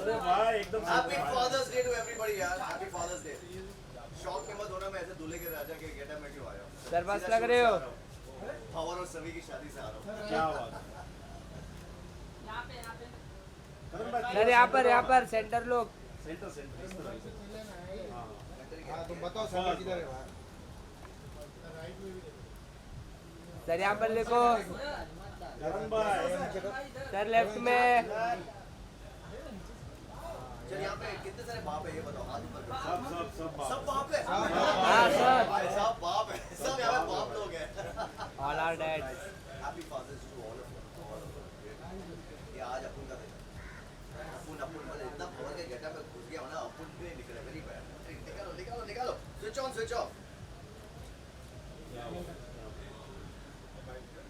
अरे भाई एकदम happy Father's Day to everybody यार, हैप्पी फादर्स डे। शॉक में मत होना, मैं ऐसे दूल्हे के राजा के गेटअप में क्यों आया हूं। दरबार लग रहे हो। पावर और सभी की शादी से आ रहा हूं। क्या बात है। सर यहाँ पर सेंटर लोग। सेंटर सेंटर इस तरह से। हाँ तुम बताओ सेंटर किधर है वहाँ? सर यहाँ पर देखो। करण भाई सर लेफ्ट में। चल यहाँ पे कितने सारे बाप है ये बताओ, हाथ ऊपर करो। सब सब बाप है। हाँ सर। भाई सब बाप है, सब यहाँ पे बाप लोग हैं। All are dad. Happy Father's to all of you. ये आज अपन का दिन है। अपन मतलब इतना पावर के गेटअप में घुस गया हो ना, अपन भी नहीं निकले, वेरी बैड। निकालो switch on switch off.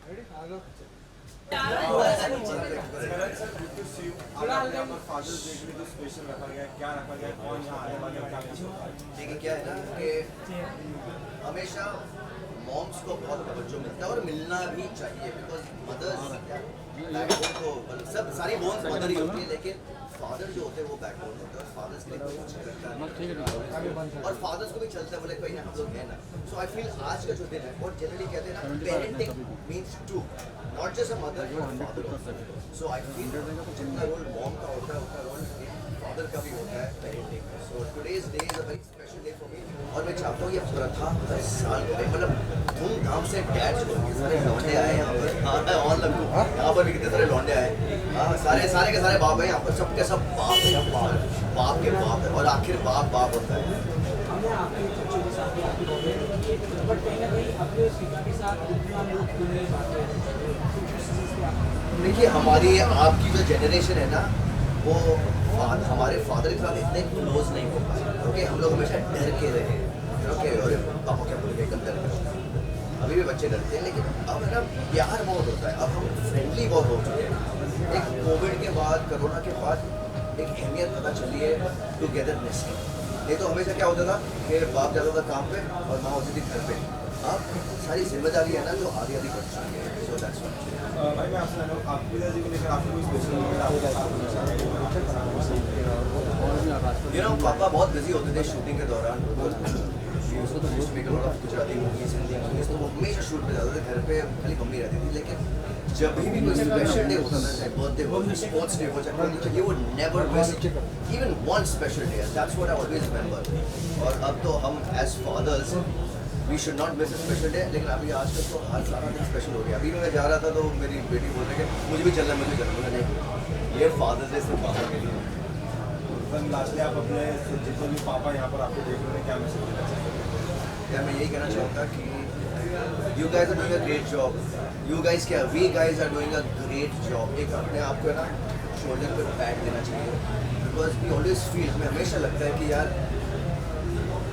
Ready? हाँ लो। फादर्स डे के लिए जो स्पेशल रखा गया है, क्या रखा गया है, कौन यहाँ आने वाले हैं, क्या कुछ होगा? देखिए क्या है ना कि हमेशा मॉम्स को बहुत तवज्जो मिलता है और मिलना भी चाहिए, बिकॉज मदर्स बैकबोन तो सब सारी बोन्स मदर ही होती है, लेकिन फादर जो होते हैं वो बैकबोन होते हैं और फादर्स के लिए कोई कुछ नहीं करता है और फादर्स को भी चलता है, बोले कोई ना हम लोग हैं ना। सो आई फील आज का जो दिन है और जनरली कहते हैं ना, parenting means to, not just a mother but father. So I feel जितना रोल मॉम का होता है उतना रोल फादर का भी होता है पेरेंटिंग में। So today's day is a very special day for me और मैं चाहता हूँ ये प्रथा हर साल करें, मतलब धूमधाम से डैड्स लोग सारे लौंडे आए यहाँ पर। हाँ ऑन लगू यहाँ पर भी कितने सारे लौंडे आए। हाँ सारे के सारे बाप हैं यहाँ पर, सबके सब बाप है, बाप के बाप है और आखिर बाप बाप होता है। देखिए हमारी आपकी जो जनरेशन है ना, वो हमारे फादर के साथ इतने क्लोज नहीं हो पाए, क्योंकि हम लोग हमेशा डर के रहे। ओके और पापा क्या बोलेंगे, एकदम डर के। अभी भी बच्चे डरते हैं, लेकिन अब ना प्यार बहुत होता है, अब हम फ्रेंडली बहुत हो चुके हैं। एक कोविड के बाद, कोरोना के बाद एक अहमियत पता चली है टुगेदरनेस की। नहीं तो हमेशा क्या होता था कि बाप जाता था काम पे और माँ होती थी घर पे। अब सारी जिम्मेदारी है ना जो आधी आधी बढ़ चुकी है। सो दैट्स व्हाई भाई मैं आपसे जानूँ, आपकी वजह से लेकर आपको कोई स्पेशल यू नो पापा बहुत बिजी होते थे शूटिंग के दौरान, गुजराती मूवीज, हिंदी मूवीज, तो वो हमेशा शूट पे जाते थे, घर पे खाली मम्मी रहती थी। लेकिन जब भी कोई स्पेशल डे होता था, चाहे बर्थडे हो, स्पोर्ट्स डे हो, चाहे ये वो never miss even one special day. That's what I always remember. और अब तो हम as fathers we should not miss a special day, लेकिन अभी आजकल तो हर सारा दिन स्पेशल हो गया। अभी मैं जा रहा था तो मेरी बेटी बोल रही है कि मुझे भी चलना है, मुझे चलना है। नहीं, ये फादर्स डे सिर्फ पापा के लिए। लास्टली आप अपने जितने भी पापा यहाँ पर आपको देख रहे हैं, क्या मैसेज देना चाहते हैं? या मैं यही कहना चाहूँगा कि you guys are doing a great job. You guys क्या, we guys are doing a great job. एक अपने आप को है ना शोल्डर पे पैट देना चाहिए, बिकॉज वी ऑलवेज फील, हमें हमेशा लगता है कि यार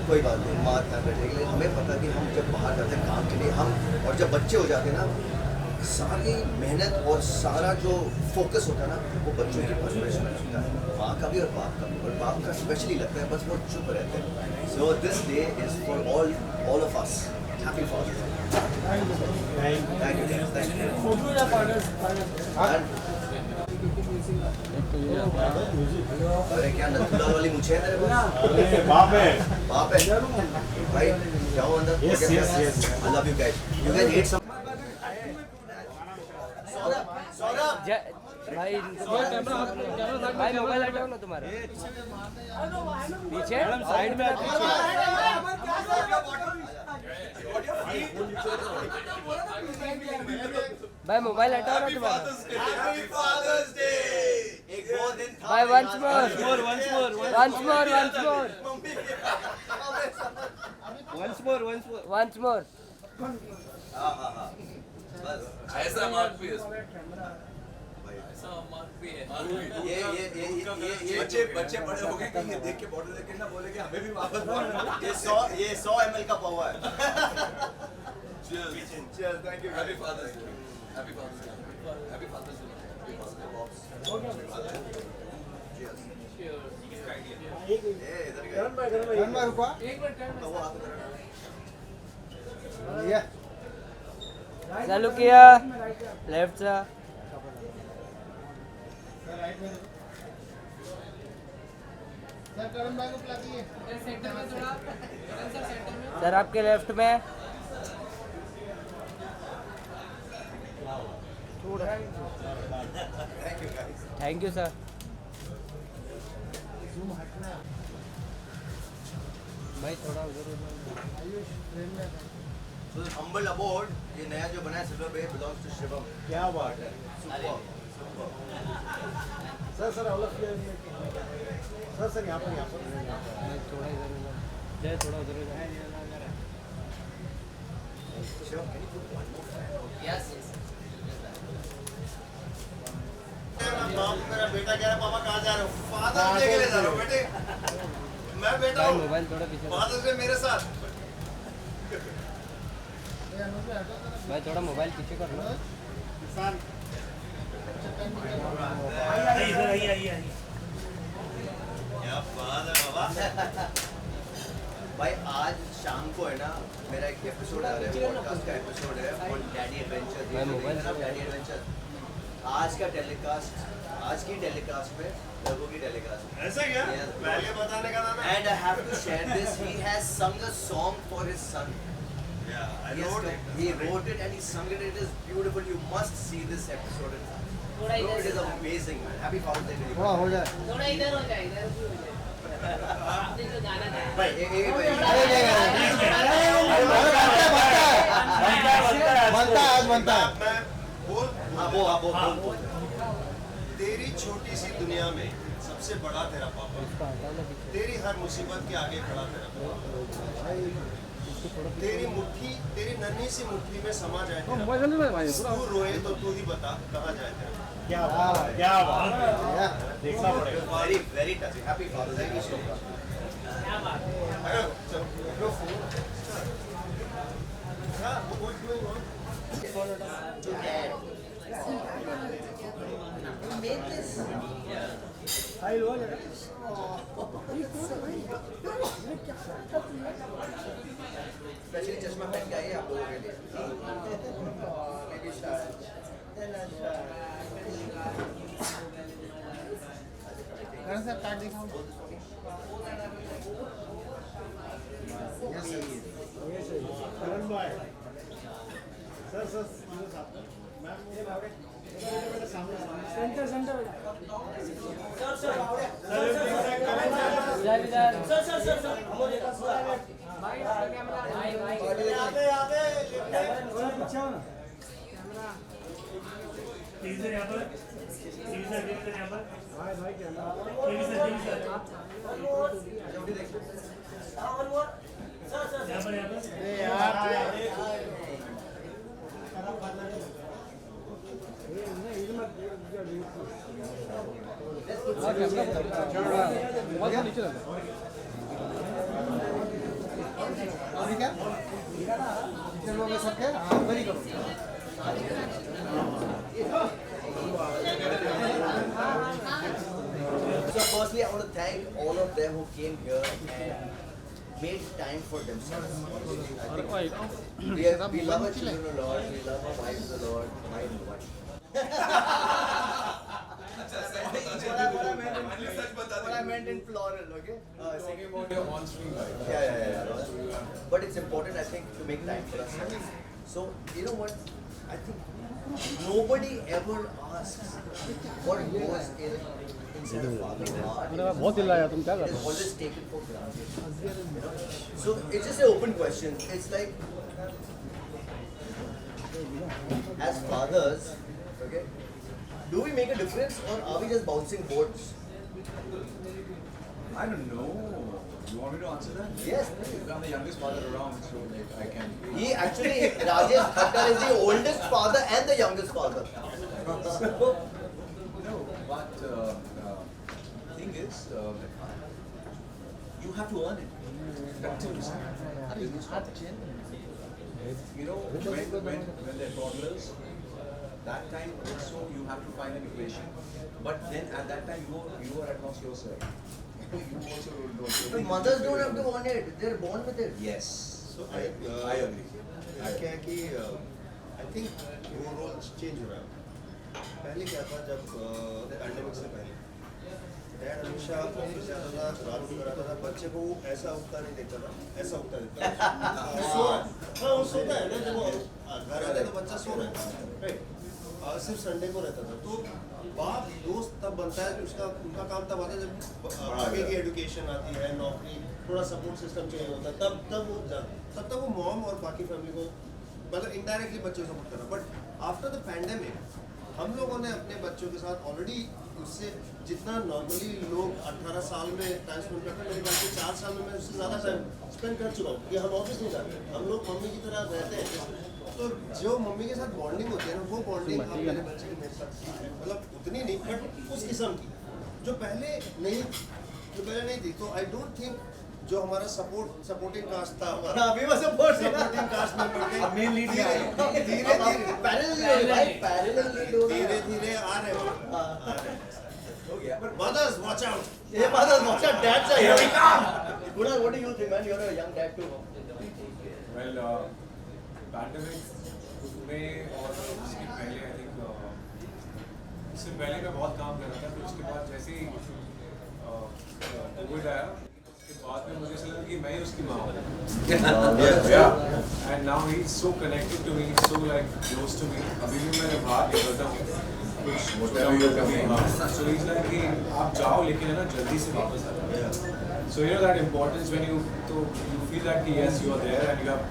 कोई बात नहीं, माँ इतना बैठेगी, लेकिन हमें पता कि हम जब बाहर जाते हैं काम के लिए, हम और जब बच्चे हो जाते हैं ना, सारी मेहनत और सारा जो फोकस होता है ना, वो बच्चों की परवरिश में लगता है, माँ का भी और बाप का भी। और बाप का स्पेशली लगता है, बस वो चुप रहते हैं। So this day is for all of us. Happy Father's Day. Thank you. अरे क्या नथुलाल वाली मुझे है तेरे पास? बाप है बाप है भाई, जाओ अंदर। Yes. I love you guys. You guys eat some. Saurabh भाई भाई मोबाइल हटाओ ना तुम्हारा पीछे साइड में पीछे। भाई मोबाइल हटाओ ना तुम्हारा। Happy Father's Day. एक वो दिन था भाई once more बस ऐसा मार्क भी है ऐसा मार्क भी है ये बच्चे बड़े हो गए कि ये देख के बॉटल देख के ना बोले कि हमें भी वापस ये 100 ml का पावा है। Cheers, thank you. Happy Father's Day. Happy Father's Day. Happy Father's Day. करण भाई रुको। ये चालू किया लेफ्ट से। सर करण भाई को बुला दिए सेंटर में थोड़ा सर सेंटर में सर आपके लेफ्ट में थैंक यू सर भाई थोड़ा उधर आयुष ट्रेन में So this humble abode, ये नया जो बना है सिल्वर पे belongs to Shivam. क्या बात है Super. सर अवलग सर यहाँ पर थोड़ा इधर उधर जय थोड़ा उधर उधर Shivam, can you put one more fan? Yes yes बाप मेरा बेटा कह रहा है पापा कहाँ जा रहे हो? फादर डे के लिए जा रहा हूँ बेटे. मैं बेटा भाई हूँ. मोबाइल थोड़ा पीछे फादर डे मेरे साथ. ये अनुज पे हटो जरा भाई थोड़ा मोबाइल पीछे कर लो किसान क्या बात है बाबा. भाई आज शाम को है ना मेरा एक एपिसोड आ रहा है पॉडकास्ट का एपिसोड है ऑन डैडी एडवेंचर. भाई मोबाइल डैडी एडवेंचर आज का टेलीकास्ट आज की टेलीकास्ट में लोगों की टेलीकास्ट ऐसा क्या Yes. पहले बताने का था and I have to share this. He has sung a song for his son. I Yes, wrote it. he wrote it and he sung it. It is beautiful. You must see this episode. थोड़ा Bro, इधर it is amazing, man. Happy Father's Day. to you. थोड़ा हो जाए थोड़ा इधर हो जाए इधर भी हो जाए आपने जो गाना गाया भाई, बनता है आज बनता है मैं बोल हाँ, बोल. तेरी छोटी सी दुनिया में सबसे बड़ा तेरा पापा, तेरी हर मुसीबत के आगे खड़ा तेरा पापा, तेरी मुट्ठी तेरी नन्ही सी मुट्ठी में समा जाए तेरा तू रोए तो तू ही बता कहाँ जाए तेरा. क्या बात है क्या बात है देखना पड़ेगा. Very, very touching. Happy Father's Day. Thank you so much. क्या बात है अरे चलो हाँ what's going on? To add. You made this. Especially चश्मा पहन के आइए आप लोगों के लिए. Maybe शायद. करण सर कार्ड दिखाओ करण भाई सर साथ मैम सेंटर सेंटर भाई आपका कैमरा भाई भाई अभी क्या टीचर लोग सब क्या हाँ उधर ही करो So firstly, I want to thank all of them who came here and made time for themselves. I think we love our children a lot. We love our wives a lot. What I meant in plural, okay? Talking about your on-screen life. Yeah. But it's important, I think, to make time for ourselves. So, you know what? I think nobody ever asks what goes inside a father's heart. It is always taken for granted. You know? So, it's just an open question. It's like, as fathers, okay, do we make a difference or are we just bouncing boards? I don't know. You want me to answer that? Yes, please. I'm the youngest father around, so like I can. He actually, Rajesh Thakkar is the oldest father and the youngest father. No, but thing is, you have to earn it. That's what you say. You know, when they're toddlers, that time also you have to find an equation. But then at that time you are at loss yourself. You also don't. But mothers don't have to earn it. They're born with it. Yes. So I agree. क्या कि I think वो role change हो रहा है. पहले क्या था जब पैंडेमिक से पहले डैड हमेशा ऑफिस जाता था, रात को कराता था, बच्चे को वो ऐसा उठता नहीं देखता था, ऐसा उठता देखता था। वो सो रहा है, हाँ वो सोता है ना, जब वो घर आता है तो बच्चा सो रहा है, राइट। सिर्फ संडे को रहता था। तो बाप दोस्त तब बनता है कि उसका उनका काम तब आता है जब आगे की एजुकेशन आती है, नौकरी, थोड़ा सपोर्ट सिस्टम चाहिए होता है, तब तक वो मॉम और बाकी फैमिली को मतलब इनडायरेक्टली बच्चों को सपोर्ट करना। बट आफ्टर द पैंडेमिक हम लोगों ने अपने बच्चों के साथ ऑलरेडी उससे जितना नॉर्मली लोग 18 साल में टाइम स्पेंड करते हैं, मेरे ख्याल से 4 साल में मैं उससे ज़्यादा टाइम स्पेंड कर चुका हूँ कि हम ऑफिस नहीं जाते, हम लोग मम्मी की तरह रहते हैं। तो जो मम्मी के साथ बॉन्डिंग होती है ना, वो बॉन्डिंग अब मेरे बच्चे की मेरे साथ की है, मतलब उतनी नहीं बट उस किस्म की जो पहले नहीं थी। तो आई डोंट थिंक जो हमारा सपोर्टिंग कास्ट था हमारा अभी वो सपोर्टिंग कास्ट में अब मेन लीड धीरे धीरे आ रहे हैं। हो गया पर Mothers, watch out! ये बात है, watch out, dads are here we come. Kunal, what do you think, man? You're a young dad too. Well, pandemic में और उसके पहले आई थिंक इससे पहले मैं बहुत काम कर रहा था, फिर उसके बाद जैसे ही कोविड आया उसके बाद में मुझे ऐसा लगा कि मैं ही उसकी माँ हूँ। And now he is so connected to me, so like close to me. अभी भी मैं बाहर निकलता हूँ कुछ सो इज लाइक कि आप जाओ लेकिन है ना जल्दी से वापस आ जाओ। So you know that importance when you feel that yes you are there and you have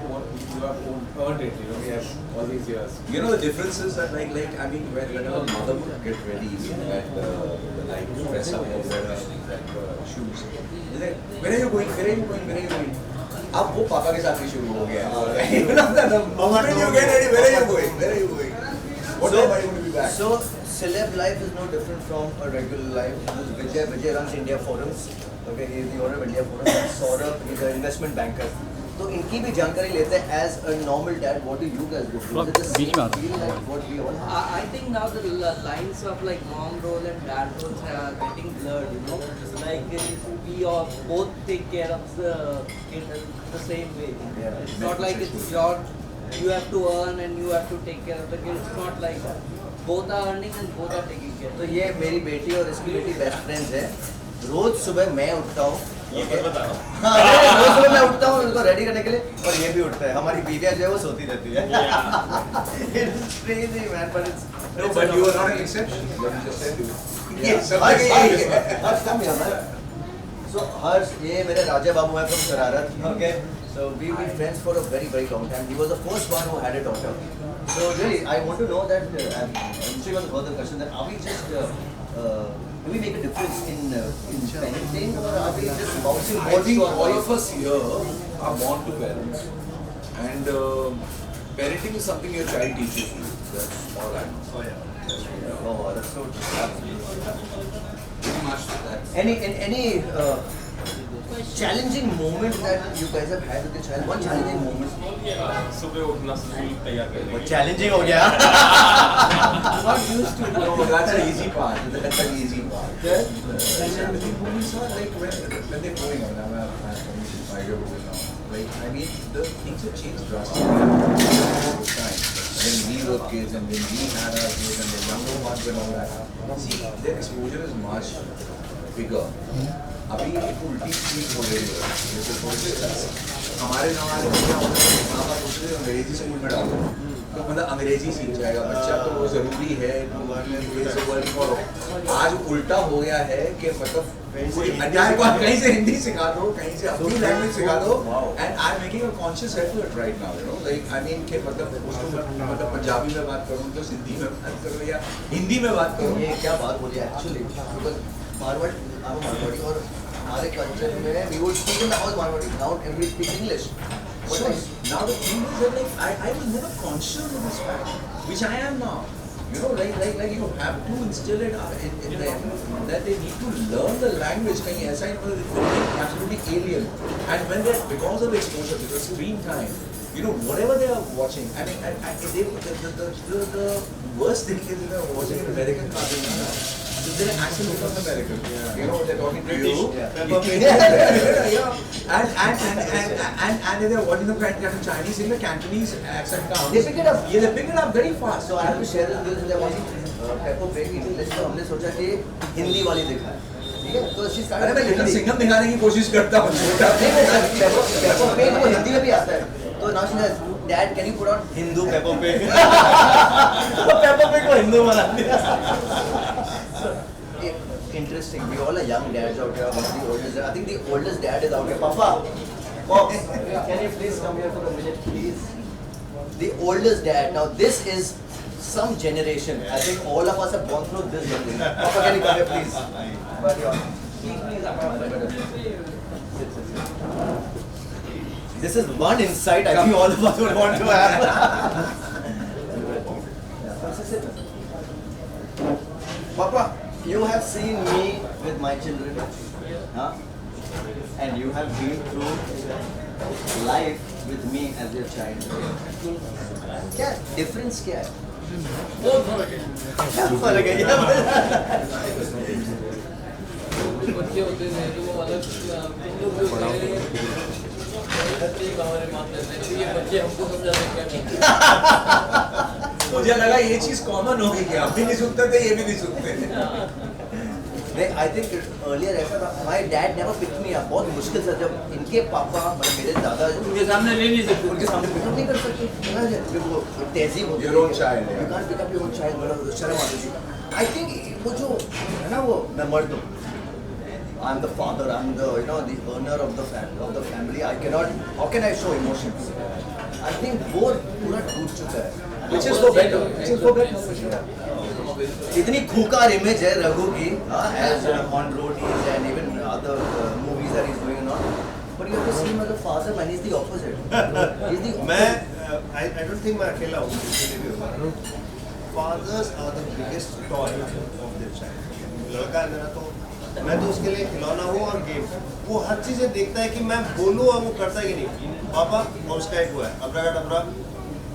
earned it, you know, yes, all these years. you know the difference is that like I mean whenever mother would get ready and like dress up or wear shoes, like where are you going? अब वो पापा के साथ ही शुरू हो गया है। The moment you get ready, where are you going? What time are you going to be back? So, celeb life is no different from a regular life. Vijay runs India Forums. Okay, he is the owner of India Forums. And Saurabh is an investment banker. तो इनकी भी जानकारी लेते हैं as a normal dad. What do you guys do? Is it the same feel like what we all have? I think now the lines of like mom role and dad roles are getting blurred, you know. Like we all both take care of the kid the same way. Yeah. It's not like it's you have to earn and you have to take care of the kid. It's not like that. Both are earning and both are taking care. तो ये मेरी बेटी और इसकी बेटी best friends है। रोज सुबह मैं उठता हूँ, हाँ रोज सुबह मैं उठता हूँ उनको रेडी करने के लिए, और ये भी उठता है। हमारी बीवियाँ जो है वो सोती रहती है। It's crazy man, but it's No, but you are not an exception. You have just said you. yes. Harsh come here man. So Harsh, ये मेरे राजा बाबू हैं from शरारत, okay? So we've been friends for a very long time. He was the first one who had a daughter. So really, I want to know that. I'm still on the further question that are we just do we make a difference in parenting, or are we just bouncing I balls think to our all wives? of us here are born to parents, and parenting is something your child teaches you. That's all I know. Oh, that's so true. Pretty much that. Any challenging moment that you guys have had with your child? One challenging moment. सुबह उठना school तैयार करने But challenging हो गया. Not used to. No, that's the easy part. That's the easy part. And the movies are like when they're growing up. I'm a 5-year-old now. Like I mean, the things have changed drastically over time. When we were kids and when we had our kids and the younger ones and all that. See, their exposure is much bigger. अभी एक उल्टी चीज हो रही है जैसे थोड़े हमारे ज़माने में क्या होता है माँ बाप सोचते थे अंग्रेजी स्कूल में डालो तो मतलब अंग्रेजी सीख जाएगा बच्चा तो वो ज़रूरी है वर्ड फॉलो आज उल्टा हो गया है कि मतलब कोई अध्याय को आप कहीं से हिंदी सिखा दो कहीं से अपनी लैंग्वेज सिखा दो and I am making a conscious effort right now you know like I mean कि मतलब उसको मतलब पंजाबी में बात करूँ तो सिंधी में बात करूँ या हिंदी में बात करूँ ये क्या बात बोली एक्चुअली बिकॉज मारवाड़ी आप मारवाड़ी और हमारे कल्चर में we would speak in the house Marwari now everybody speaks English. So now the thing is that like I was never conscious of this fact, which I am now. You know, like you have to instill it in them that they need to learn the language. कहीं ऐसा ही मतलब absolutely alien. And when they because of exposure, because screen time, you know, whatever they are watching, I mean, and they, the worst thing is they're watching an American cartoon. So they're actually become American. You know, they're talking to you. And they're watching the kind of Chinese in the Cantonese accent comes. They pick it up. Yeah, they pick it up very fast. So I have to share this with them. They're watching Peppa Pig English तो हमने सोचा कि हिंदी वाली दिखाए ठीक है? तो she अरे started मैं लिटिल सिंघम दिखाने की कोशिश करता हूँ छोटा Peppa Pig वो हिंदी में भी आता है. तो now she says, Dad, can you put on Hindu Peppa Pig? तो Peppa Pig को हिंदू बना दिया. Interesting. We all are young dads out here. One of the oldest. I think the oldest dad is out here. Papa, Pops, can you please come here for a minute, please? The oldest dad. Now this is some generation. I think all of us have gone through this generation. Papa, can you come here, please? This is one insight I think all of us would want to have. Papa, you have seen me with my children, huh? And you have been through life with me as your child. क्या difference क्या है? बहुत फर्क है. क्या फर्क है? कुछ बच्चे होते थे तो वो अलग तुम लोग जो बच्चे हमारे मानते थे तो ये बच्चे हमको समझाते क्या. मुझे लगा ये चीज कॉमन होगी कि हम भी नहीं सुनते थे ये भी नहीं सुनते थे. I think earlier ऐसा था. My dad never picked me up. बहुत मुश्किल से जब इनके पापा मतलब मेरे दादा उनके सामने ले नहीं सकते. उनके सामने पिकअप नहीं कर सकते. वो तहजीब होती है. Your own child, yeah. You can't pick up your own child. मतलब शर्म आती थी. I think वो जो है ना वो मैं मर्द हूँ. I'm the father. I'm the the owner of the family. I cannot. How can I show emotions? I think वो पूरा टूट चुका है. Which is for better. Which is for better. इतनी खूंखार इमेज है रघु की as on roadies and even other movies that he's doing on. But you have to see him as a father, man. He's the opposite. He's the मैं I don't think मैं अकेला हूँ. Fathers are the biggest toy of their child. लड़का है मेरा तो मैं तो उसके लिए खिलौना हूँ और गेम. वो हर चीजें देखता है कि मैं बोलूँ और वो करता है कि नहीं. पापा और उसका एक हुआ है अब्राकडाब्रा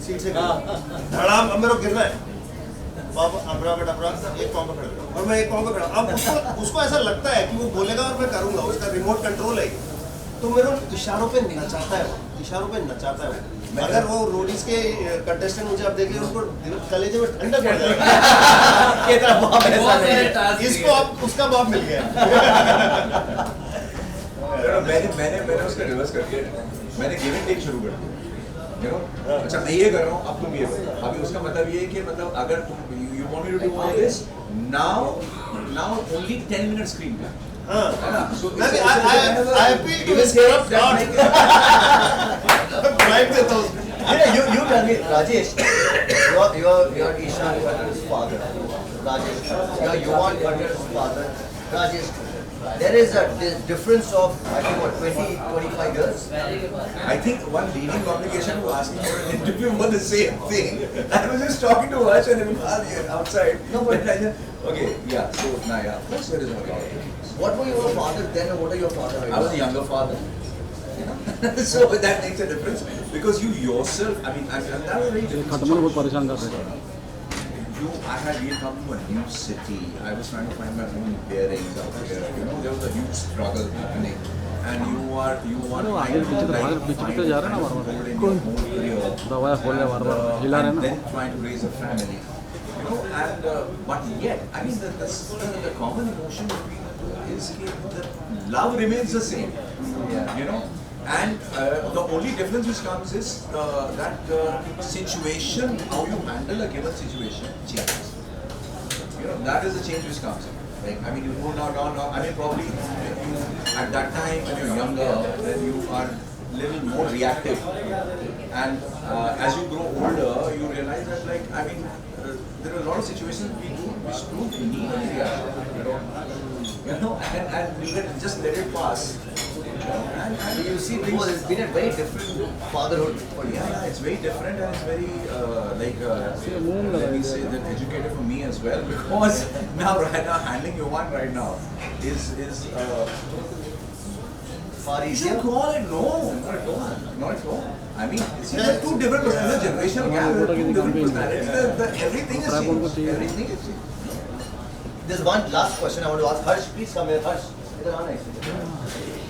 सीट से धड़ाम अब मेरे को गिरना है. पापा अब्राकडाब्रा एक पाँव पे खड़ा और मैं एक पाँव पे खड़ा. अब उसको ऐसा लगता है कि वो बोलेगा और मैं करूँगा. उसका रिमोट कंट्रोल है. तो मेरे इशारों पे नचाता है वो. इशारों पे नचाता है वो. अगर वो रोडीज के कंटेस्टेंट मुझे आप देखिए उनको कलेजे में ठंडक पड़ जाएगी. ये तरह बाप ऐसा नहीं है. इसको अब उसका बाप मिल गया. मैंने उसका रिवर्स करके मैंने गिव एंड टेक शुरू कर दिया. अच्छा मैं ये कर रहा हूँ अब तुम ये करो. अभी उसका मतलब ये है कि मतलब अगर तुम you want me to do all this now only 10 minute screen time. हाँ. है ना? So I appeal to his corrupt God. Bribe देता हूँ. You tell me, Rajesh. You're Ishan Khattar's father. Rajesh. You want Khattar's father. Rajesh. There is a difference of I think what 20-25 years. I think one leading publication was asking for an interview for the same thing. I was just talking to Harsh and Imran outside. No, but okay, yeah. So now, yeah, of course there is a lot. what were your father then and what are your father right I was a younger father. You know? So that makes a difference because you yourself. I mean, that was very different. बहुत परेशान कर रहे हैं. I had come to a new city. I was trying to find my own bearings out here. You know, there was a huge struggle happening, and you are आगे पीछे तो जा रहे हैं ना बार-बार. कौन? दवाई खोल रहे बार-बार हिला रहे हैं ना. Then trying to raise a family. You know, and but yet, I mean, the common emotion between the two is that love remains the same. Yeah. You know. And the only difference which comes is that situation, how you handle a given situation changes. You know, that is the change which comes in. Like, I mean, you go now, I mean, probably at that time when you're younger, then you are little more reactive. And as you grow older, you realize that, like, I mean, there are a lot of situations which don't need a reaction. You know, and we can just let it pass. And you see, it's been a very different fatherhood for you. Yeah, it's very different and it's very let me say that educated for me as well because right now handling Johan right now is Far you easier. should call it not at all. I mean, see, there are two different personalities, generational gap, there are two different personalities. Everything is changed. Everything is changed. There's one last question I want to ask. Harsh, please come here. Harsh, इधर आना है.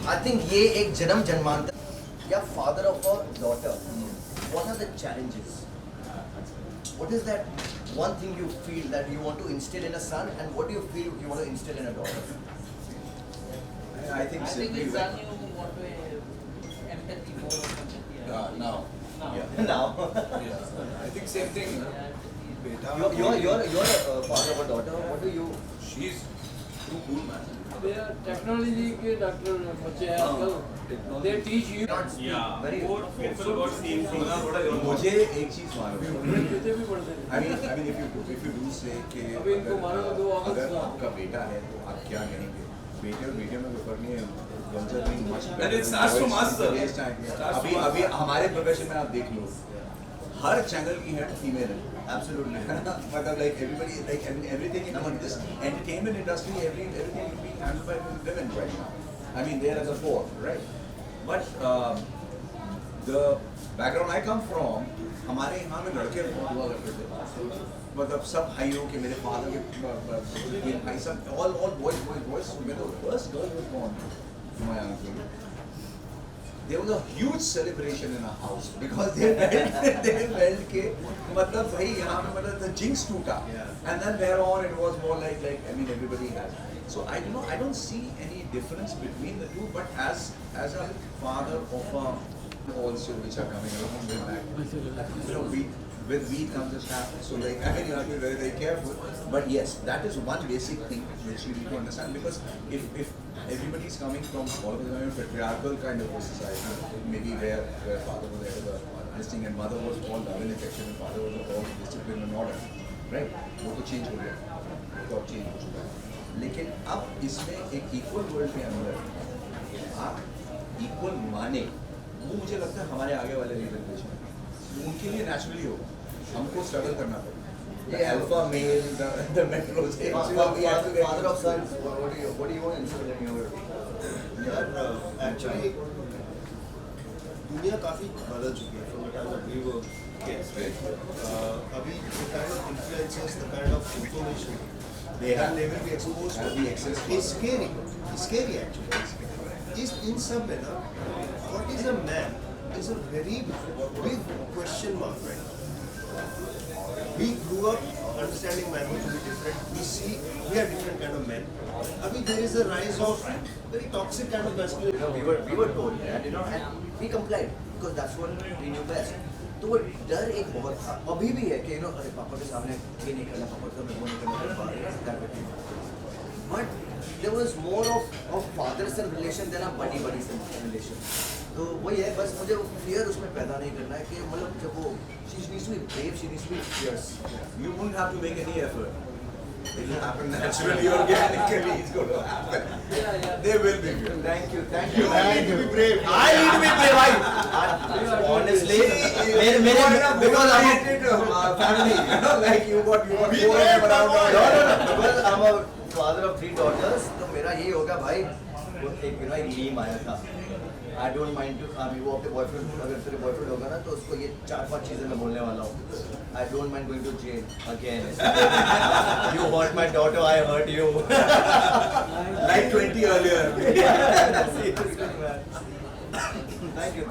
I think ये एक जन्म जन्मांतर या father of a daughter. What are the challenges? What is that one thing you feel that you want to instill in a son, and what do you feel you want to instill in a daughter? I think I think simply it's like, done you want to empathy, more of empathy. now. Now. Yeah. Now. Yeah. I think same thing. You're a father of a daughter. What do you? She's too cool, man. Technology के doctor बच्चे हैं आजकल they teach you Very मुझे एक चीज मालूम है। जूते भी पड़ते हैं I mean, if you do say कि अभी इनको मारो तो दो अगस्त अगर का। आपका बेटा है तो आप क्या कहेंगे? बेटे और बेटे में कोई फर्क नहीं है। Guns are being much better And it than starts from boys us, sir. today's time. Starts अभी from us. अभी हमारे प्रोफेशन में आप देख लो, हर चैनल की हेड फीमेल है। Absolutely. मतलब like everybody, like everything in this entertainment industry, everything is being handled by women right now. I mean, they're at the fore, right? But the background I come from, हमारे यहाँ में लड़के बहुत हुआ करते थे। मतलब सब भाइयों के, मेरे father के भाई सब, all boys. When the first girl was born to my uncle, there was a huge celebration in our house because they felt के मतलब भाई यहाँ पे मतलब the jinx टूटा, and then thereon it was more like I mean everybody has. So I don't see any difference between the two, but as a father of a also which are coming along with that, with wheat comes a staff. So like I mean you have to be very, very careful. But yes, that is one basic thing which you need to understand, because if everybody is coming from all of the patriarchal kind of a society, maybe where father was head of the this thing and mother was all love and affection and father was all discipline and order, right? वो तो change हो गया, वो अब change हो चुका है. लेकिन अब इसमें एक equal world के अंदर आप equal माने, वो मुझे लगता है हमारे आगे वाले जनरेशन उनके लिए नेचुरली होगा. हमको स्ट्रगल करना पड़ेगा. The alpha male, the metros, Father of sons. What do you want to instill in your? यार एक्चुअली दुनिया काफ़ी बदल चुकी है from the time that we were kids, right? अभी the kind of influences, the kind of information they will be exposed have the access to is scary actually. In some way ना, what is a man is a very big question mark right now. We grew up understanding manhood to be different. We are different kind of men. Abhi there is a rise of very toxic kind of masculinity. We were told that, and we complied because that's what we knew best. तो वो डर एक बहुत था, अभी भी है कि अरे पापा के सामने ये नहीं करना, पापा के सामने वो नहीं करना. But there was more of father son relation than a buddy son relation. तो वही है, बस मुझे वो fear उसमें पैदा नहीं करना है कि मतलब जब वो she needs to be brave, she needs to be fierce. You won't have to make any effort. It will happen naturally, organically. It's going to happen. They will be good. Thank you. You need to be brave. I need to be brave. Honestly, because I hated family. Like you got be four of them around. No. Because I'm a father of 3 daughters, तो मेरा यही होगा भाई. वो एक meme आया था. I don't mind to, वो अपने बॉयफ्रेंड, अगर तेरे बॉयफ्रेंड होगा ना तो उसको ये 4-5 चीजें मैं बोलने वाला हूँ. I don't mind going to jail again. You hurt my daughter, I hurt you. Like 20 earlier. Seriously, man. Thank you.